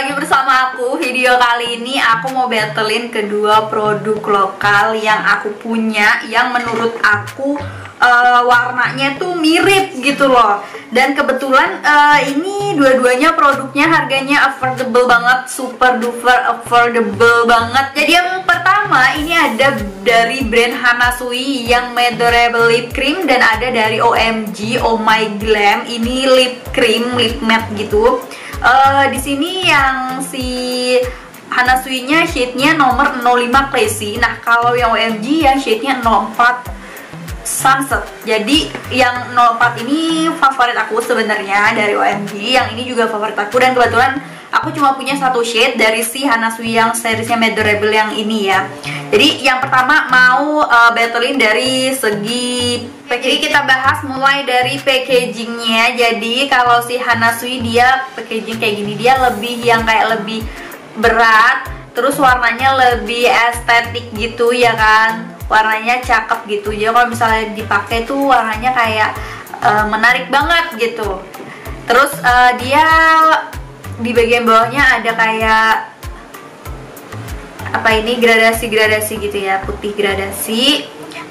lagi bersama aku. Video kali ini aku mau battlein kedua produk lokal yang aku punya, yang menurut aku warnanya tuh mirip gitu loh. Dan kebetulan ini dua-duanya produknya harganya affordable banget, super duper affordable banget. Jadi yang pertama ini ada dari brand Hanasui yang Medorable Lip Cream, dan ada dari OMG Oh My Glam, ini lip cream, lip matte gitu. Di sini yang si Hanasui-nya shade-nya nomor 05 Classy. Nah, kalau yang OMG yang shade-nya 04 Sunset. Jadi yang 04 ini favorit aku sebenarnya dari OMG. Yang ini juga favorit aku, dan kebetulan aku cuma punya satu shade dari si Hanasui yang seriesnya Medorable yang ini ya. Jadi yang pertama mau battlein dari segi packaging. Jadi kita bahas mulai dari packagingnya. Jadi kalau si Hanasui dia packaging kayak gini, dia lebih yang kayak lebih berat, terus warnanya lebih estetik gitu ya kan, warnanya cakep gitu. Jadi kalau misalnya dipakai tuh warnanya kayak menarik banget gitu. Terus dia di bagian bawahnya ada kayak apa ini, gradasi-gradasi gitu ya, putih gradasi.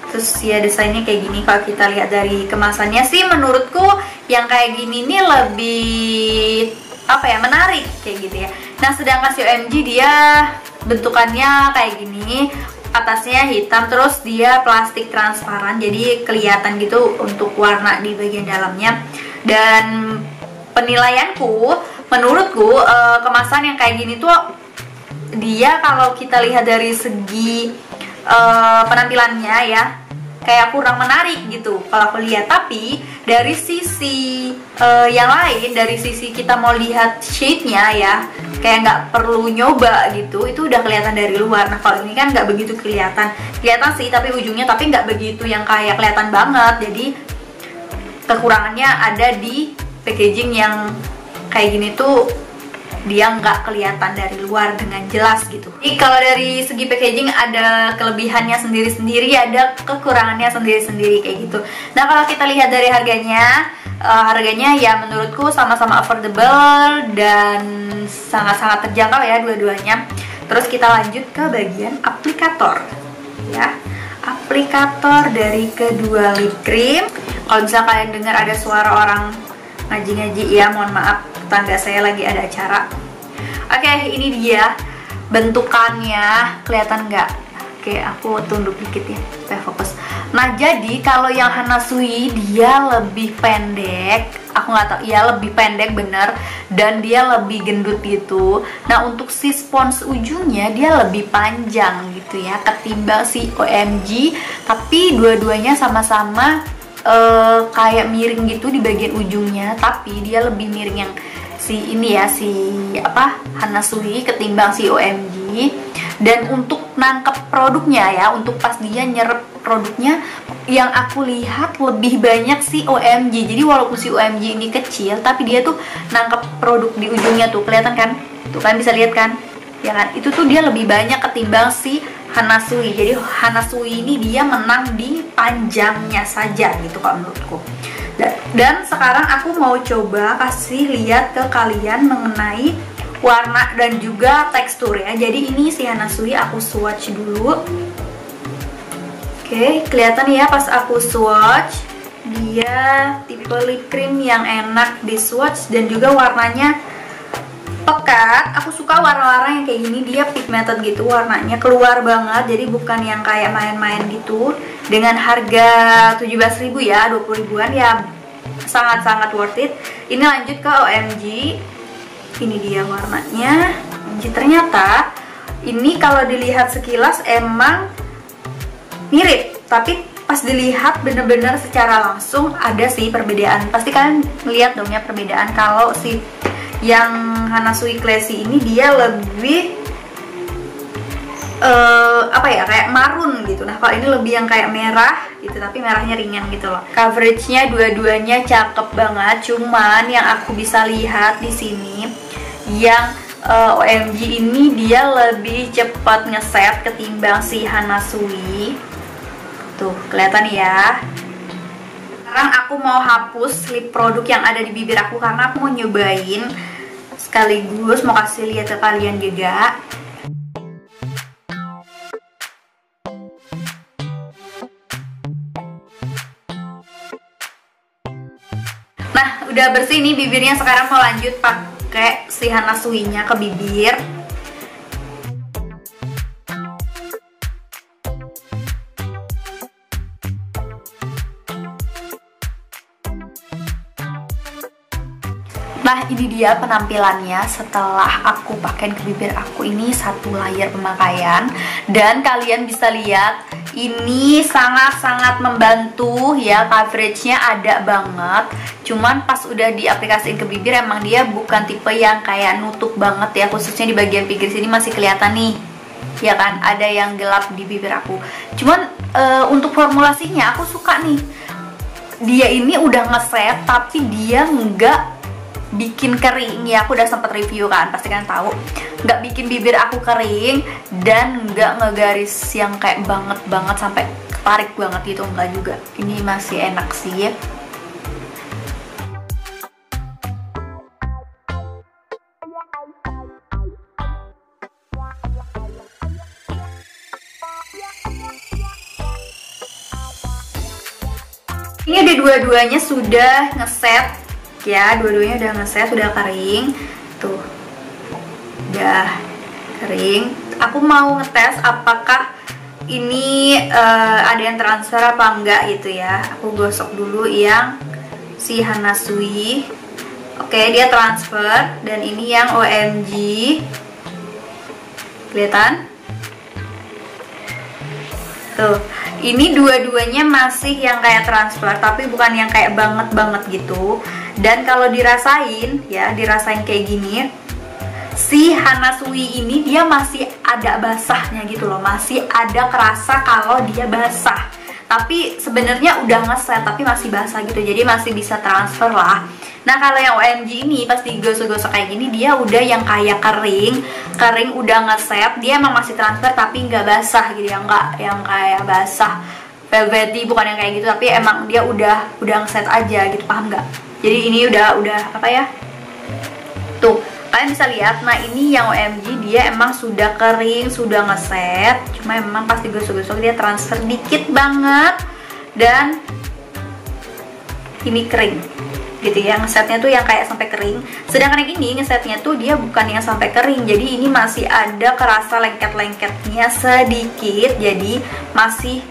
Terus ya desainnya kayak gini. Kalau kita lihat dari kemasannya sih menurutku yang kayak gini nih lebih apa ya, menarik kayak gitu ya. Nah, sedangkan si OMG dia bentukannya kayak gini, atasnya hitam, terus dia plastik transparan, jadi kelihatan gitu untuk warna di bagian dalamnya. Dan penilaianku, menurutku kemasan yang kayak gini tuh dia kalau kita lihat dari segi penampilannya ya kayak kurang menarik gitu kalau aku lihat. Tapi dari sisi yang lain, dari sisi kita mau lihat shade-nya ya, kayak nggak perlu nyoba gitu, itu udah kelihatan dari luar. Nah, kalau ini kan nggak begitu kelihatan sih, tapi ujungnya tapi nggak begitu yang kayak kelihatan banget. Jadi kekurangannya ada di packaging yang kayak gini tuh, dia nggak kelihatan dari luar dengan jelas gitu. Jadi kalau dari segi packaging ada kelebihannya sendiri-sendiri, ada kekurangannya sendiri-sendiri kayak gitu. Nah, kalau kita lihat dari harganya, harganya ya menurutku sama-sama affordable dan sangat-sangat terjangkau ya dua-duanya. Terus kita lanjut ke bagian aplikator ya. Aplikator dari kedua lip cream. Kalau bisa kalian dengar ada suara orang ngaji-ngaji ya, mohon maaf, tetangga saya lagi ada acara. Oke, ini dia bentukannya, kelihatan nggak? Oke, aku tunduk dikit ya supaya fokus. Nah, jadi kalau yang Hanasui dia lebih pendek, aku nggak tahu ya, lebih pendek bener, dan dia lebih gendut gitu. Nah, untuk si spons ujungnya dia lebih panjang gitu ya ketimbang si OMG, tapi dua-duanya sama-sama kayak miring gitu di bagian ujungnya, tapi dia lebih miring yang si ini ya, si apa, Hanasui ketimbang si OMG. Dan untuk nangkep produknya ya, untuk pas dia nyerap produknya, yang aku lihat lebih banyak si OMG. Jadi walaupun si OMG ini kecil, tapi dia tuh nangkep produk di ujungnya tuh, kelihatan kan? Tuh kan, bisa lihat kan? Ya kan? Itu tuh dia lebih banyak ketimbang si Hanasui. Jadi Hanasui ini dia menang di panjangnya saja gitu kalau menurutku. Dan sekarang aku mau coba kasih lihat ke kalian mengenai warna dan juga tekstur ya. Jadi ini si Hanasui aku swatch dulu. Oke, kelihatan ya pas aku swatch, dia tipe lip cream yang enak di swatch dan juga warnanya pekat. Aku suka warna-warna yang kayak gini, dia pigmented gitu, warnanya keluar banget. Jadi bukan yang kayak main-main gitu. Dengan harga 17.000 ya, 20 ribuan ya, sangat-sangat worth it. Ini lanjut ke OMG. Ini dia warnanya. Ternyata ini kalau dilihat sekilas emang mirip, tapi pas dilihat bener-bener secara langsung ada sih perbedaan. Pasti kalian melihat dong ya perbedaan. Kalau si yang Hanasui Classy ini dia lebih apa ya, kayak marun gitu. Nah, kalau ini lebih yang kayak merah gitu, tapi merahnya ringan gitu loh. Coveragenya dua-duanya cakep banget. Cuman yang aku bisa lihat di sini, yang OMG ini dia lebih cepat ngeset ketimbang si Hanasui. Tuh, kelihatan ya. Sekarang aku mau hapus lip produk yang ada di bibir aku karena aku mau nyobain sekaligus mau kasih lihat ke kalian juga. Nah, udah bersih nih bibirnya, sekarang mau lanjut pakai si Hana Sui-nya ke bibir. Nah, ini dia penampilannya setelah aku pakai ke bibir aku. Ini satu layer pemakaian, dan kalian bisa lihat ini sangat-sangat membantu ya, coveragenya ada banget. Cuman pas udah diaplikasiin ke bibir emang dia bukan tipe yang kayak nutup banget ya, khususnya di bagian pinggir sini masih kelihatan nih ya kan, ada yang gelap di bibir aku. Cuman untuk formulasinya aku suka nih, dia ini udah ngeset tapi dia nggak bikin kering ya. Aku udah sempet review kan, pasti kan tahu, nggak bikin bibir aku kering dan nggak ngegaris yang kayak banget sampai ketarik banget gitu, enggak juga. Ini masih enak sih ya. Ini udah dua-duanya sudah ngeset ya, dua-duanya udah ngeset, udah kering tuh, udah kering. Aku mau ngetes apakah ini ada yang transfer apa enggak gitu ya. Aku gosok dulu yang si Hana Sui. Oke, dia transfer, dan ini yang OMG, kelihatan tuh. Ini dua-duanya masih yang kayak transfer, tapi bukan yang kayak banget gitu. Dan kalau dirasain ya, dirasain kayak gini, si Hana Sui ini dia masih ada basahnya gitu loh, masih ada kerasa kalau dia basah. Tapi sebenarnya udah ngeset tapi masih basah gitu, jadi masih bisa transfer lah. Nah, kalau yang OMG ini pas digosok-gosok kayak gini, dia udah yang kayak kering udah ngeset, dia emang masih transfer tapi nggak basah gitu ya, nggak yang kayak basah velvety, bukan yang kayak gitu, tapi emang dia udah ngeset aja gitu, paham nggak? Jadi ini udah apa ya? Tuh, kalian bisa lihat. Nah, ini yang OMG dia emang sudah kering, sudah ngeset, cuma emang pas digosok-gosok dia transfer dikit banget, dan ini kering gitu ya, ngesetnya tuh yang kayak sampai kering. Sedangkan yang ini ngesetnya tuh dia bukan yang sampai kering, jadi ini masih ada kerasa lengket-lengketnya sedikit, jadi masih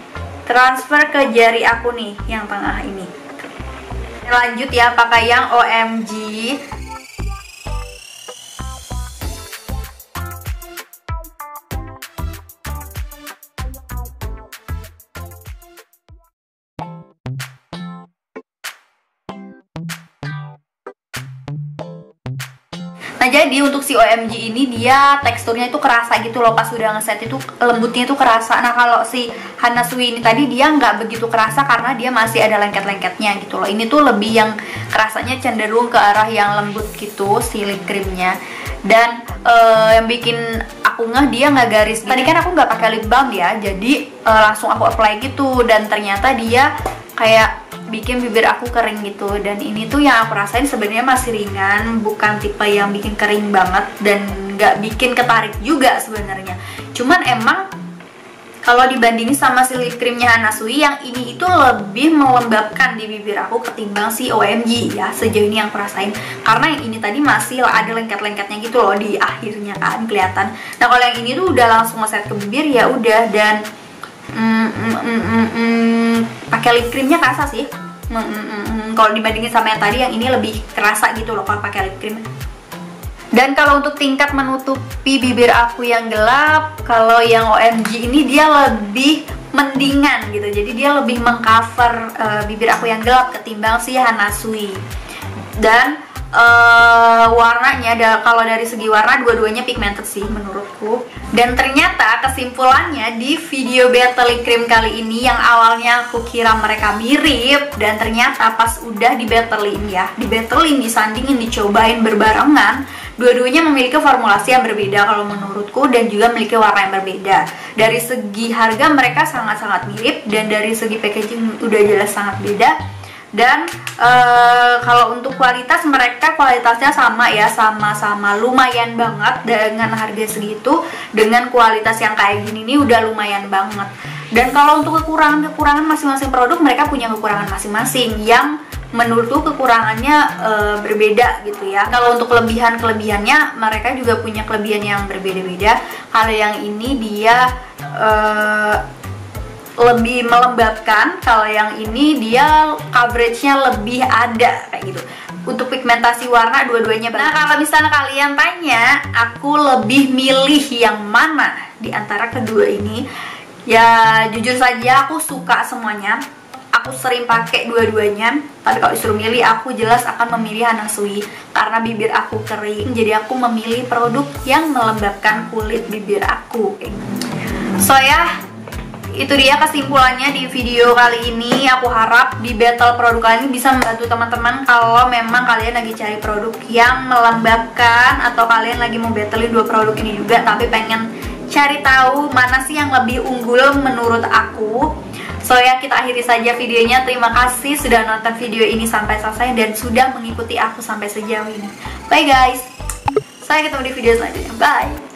transfer ke jari aku nih yang tengah ini. Lanjut ya, pakai yang OMG. Nah, jadi untuk si OMG ini dia teksturnya itu kerasa gitu loh, pas udah ngeset itu lembutnya itu kerasa. Nah, kalau si Hana Sui ini tadi dia nggak begitu kerasa karena dia masih ada lengket-lengketnya gitu loh. Ini tuh lebih yang kerasanya cenderung ke arah yang lembut gitu si lip creamnya. Dan yang bikin aku ngeh dia nggak garis. Tadi kan aku nggak pakai lip balm ya, jadi langsung aku apply gitu, dan ternyata dia kayak bikin bibir aku kering gitu. Dan ini tuh yang aku rasain sebenarnya masih ringan, bukan tipe yang bikin kering banget dan nggak bikin ketarik juga sebenarnya. Cuman emang kalau dibandingin sama si lip creamnya Hana Sui, yang ini itu lebih melembabkan di bibir aku ketimbang si OMG ya, sejauh ini yang aku rasain. Karena yang ini tadi masih ada lengket-lengketnya gitu loh di akhirnya kan, kelihatan. Nah, kalau yang ini tuh udah langsung ngeset ke bibir ya udah, dan pakai lip creamnya kerasa sih. Kalau dibandingin sama yang tadi, yang ini lebih kerasa gitu loh kalau pakai lip cream. Dan kalau untuk tingkat menutupi bibir aku yang gelap, kalau yang OMG ini dia lebih mendingan gitu, jadi dia lebih mengcover bibir aku yang gelap ketimbang si Hana Sui. Dan warnanya, kalau dari segi warna dua-duanya pigmented sih menurutku. Dan ternyata kesimpulannya di video battle lip cream kali ini, yang awalnya aku kira mereka mirip, dan ternyata pas udah di battlein ya, disandingin, dicobain berbarengan, dua-duanya memiliki formulasi yang berbeda kalau menurutku, dan juga memiliki warna yang berbeda. Dari segi harga mereka sangat-sangat mirip, dan dari segi packaging udah jelas sangat beda. Dan kalau untuk kualitas, mereka kualitasnya sama ya, sama-sama lumayan banget. Dengan harga segitu, dengan kualitas yang kayak gini nih udah lumayan banget. Dan kalau untuk kekurangan masing-masing produk, mereka punya kekurangan masing-masing yang menurutku kekurangannya berbeda gitu ya. Kalau untuk kelebihannya, mereka juga punya kelebihan yang berbeda-beda. Kalau yang ini dia lebih melembabkan, kalau yang ini dia coveragenya lebih ada kayak gitu. Untuk pigmentasi warna dua-duanya bagus. Nah, kalau misalnya kalian tanya aku lebih milih yang mana di antara kedua ini, ya jujur saja aku suka semuanya. Aku sering pakai dua-duanya, tapi kalau disuruh milih aku jelas akan memilih Hana Sui karena bibir aku kering. Jadi aku memilih produk yang melembabkan kulit bibir aku. So ya, itu dia kesimpulannya di video kali ini. Aku harap di battle produk kali ini bisa membantu teman-teman kalau memang kalian lagi cari produk yang melembabkan, atau kalian lagi mau battlein dua produk ini juga tapi pengen cari tahu mana sih yang lebih unggul menurut aku. So ya, kita akhiri saja videonya. Terima kasih sudah nonton video ini sampai selesai dan sudah mengikuti aku sampai sejauh ini. Bye guys, sampai ketemu di video selanjutnya. Bye.